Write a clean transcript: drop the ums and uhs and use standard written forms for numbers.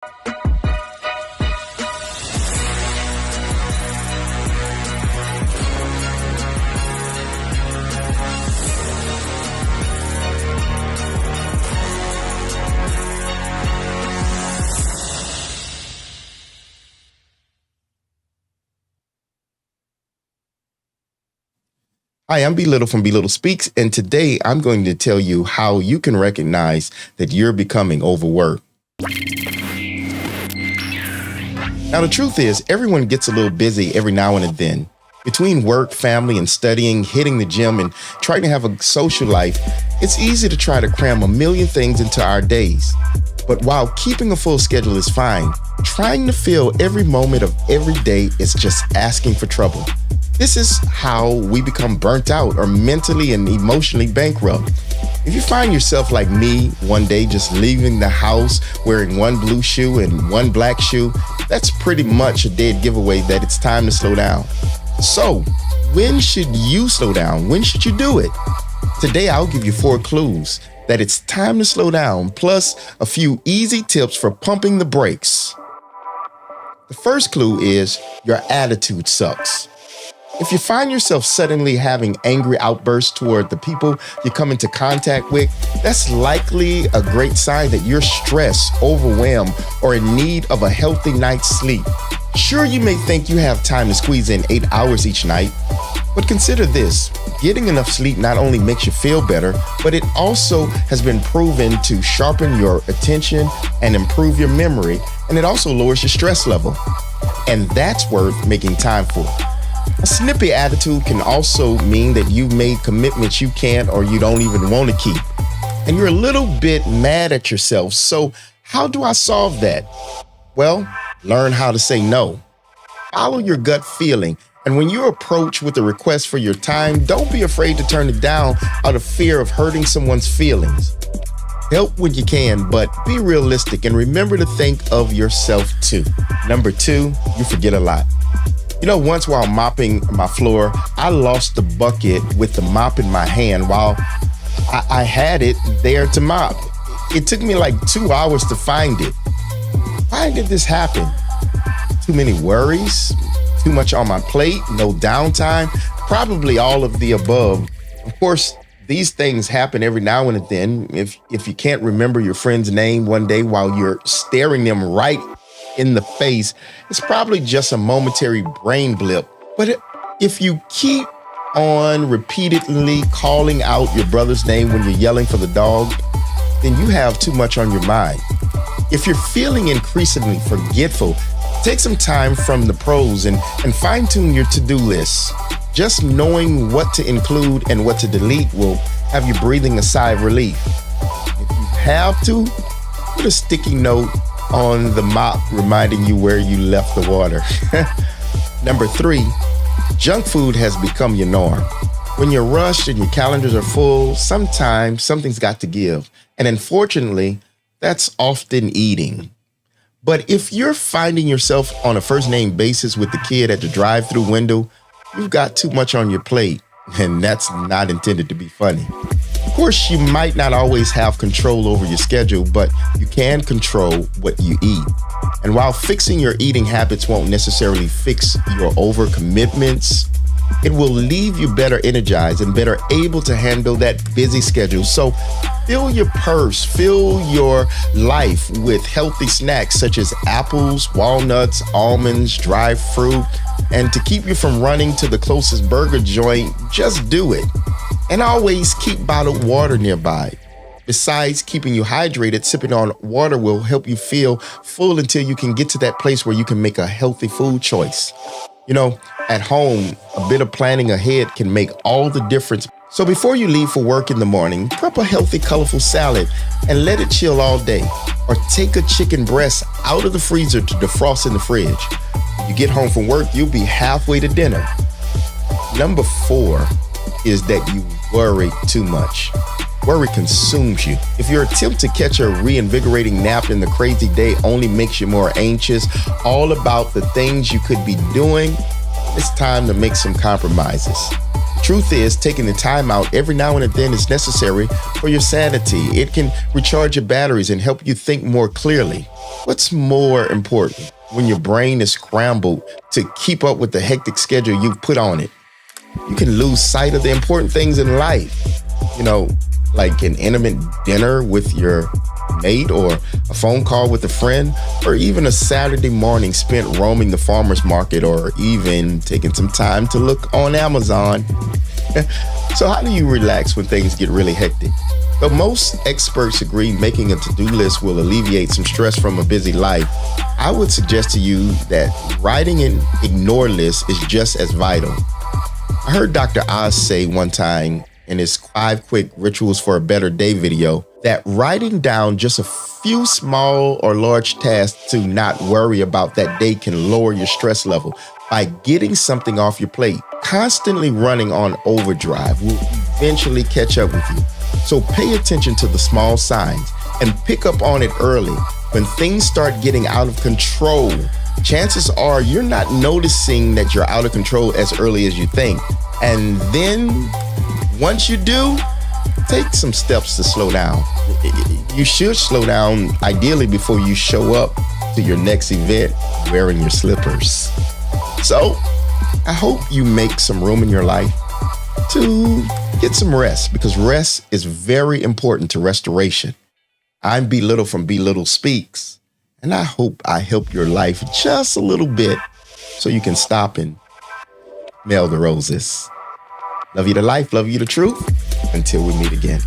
Hi, I'm B Little from B Little Speaks, and today I'm going to tell you how you can recognize that you're becoming overworked. Now, the truth is, everyone gets a little busy every now and then. Between work, family, and studying, hitting the gym, and trying to have a social life, it's easy to try to cram a million things into our days. But while keeping a full schedule is fine, trying to fill every moment of every day is just asking for trouble. This is how we become burnt out or mentally and emotionally bankrupt. If you find yourself like me one day just leaving the house wearing one blue shoe and one black shoe, that's pretty much a dead giveaway that it's time to slow down. So, when should you slow down? When should you do it? Today, I'll give you 4 clues that it's time to slow down, plus a few easy tips for pumping the brakes. The first clue is your attitude sucks. If you find yourself suddenly having angry outbursts toward the people you come into contact with, that's likely a great sign that you're stressed, overwhelmed, or in need of a healthy night's sleep. Sure, you may think you have time to squeeze in 8 hours each night, but consider this. Getting enough sleep not only makes you feel better, but it also has been proven to sharpen your attention and improve your memory, and it also lowers your stress level. And that's worth making time for. A snippy attitude can also mean that you've made commitments you can't or you don't even want to keep. And you're a little bit mad at yourself. So how do I solve that? Well, learn how to say no. Follow your gut feeling. And when you're approached with a request for your time, don't be afraid to turn it down out of fear of hurting someone's feelings. Help when you can, but be realistic and remember to think of yourself too. Number 2, you forget a lot. You know, once while mopping my floor, I lost the bucket with the mop in my hand while I had it there to mop. It took me like 2 hours to find it. Why did this happen? Too many worries? Too much on my plate? No downtime? Probably all of the above. Of course, these things happen every now and then. If you can't remember your friend's name one day while you're staring them right in the face, it's probably just a momentary brain blip. But if you keep on repeatedly calling out your brother's name when you're yelling for the dog, then you have too much on your mind. If you're feeling increasingly forgetful, take some time from the pros and fine-tune your to-do list. Just knowing what to include and what to delete will have you breathing a sigh of relief. If you have to, put a sticky note on the mop reminding you where you left the water. Number 3, junk food has become your norm. When you're rushed and your calendars are full, sometimes something's got to give. And unfortunately, that's often eating. But if you're finding yourself on a first name basis with the kid at the drive-through window, you've got too much on your plate, and that's not intended to be funny. Of course, you might not always have control over your schedule, but you can control what you eat. And while fixing your eating habits won't necessarily fix your overcommitments, it will leave you better energized and better able to handle that busy schedule. So fill your purse, fill your life with healthy snacks such as apples, walnuts, almonds, dried fruit. And to keep you from running to the closest burger joint, just do it. And always keep bottled water nearby. Besides keeping you hydrated, sipping on water will help you feel full until you can get to that place where you can make a healthy food choice. You know, at home, a bit of planning ahead can make all the difference. So before you leave for work in the morning, prep a healthy, colorful salad and let it chill all day. Or take a chicken breast out of the freezer to defrost in the fridge. When you get home from work, you'll be halfway to dinner. Number 4 is that you worry too much. Worry consumes you. If your attempt to catch a reinvigorating nap in the crazy day only makes you more anxious, all about the things you could be doing, it's time to make some compromises. Truth is, taking the time out every now and then is necessary for your sanity. It can recharge your batteries and help you think more clearly. What's more important when your brain is scrambled to keep up with the hectic schedule you've put on it? You can lose sight of the important things in life, like an intimate dinner with your mate, or a phone call with a friend, or even a Saturday morning spent roaming the farmer's market, or even taking some time to look on Amazon. So how do you relax when things get really hectic? Though most experts agree making a to-do list will alleviate some stress from a busy life, I would suggest to you that writing an ignore list is just as vital. I heard Dr. Oz say one time in his 5 quick rituals for a better day video that writing down just a few small or large tasks to not worry about that day can lower your stress level by getting something off your plate. Constantly running on overdrive will eventually catch up with you. So pay attention to the small signs and pick up on it early. When things start getting out of control, chances are you're not noticing that you're out of control as early as you think. And then once you do, take some steps to slow down. You should slow down ideally before you show up to your next event wearing your slippers. So I hope you make some room in your life to get some rest, because rest is very important to restoration. I'm B Little from B Little Speaks, and I hope I help your life just a little bit so you can stop and smell the roses. Love you to life, love you to truth. Until we meet again.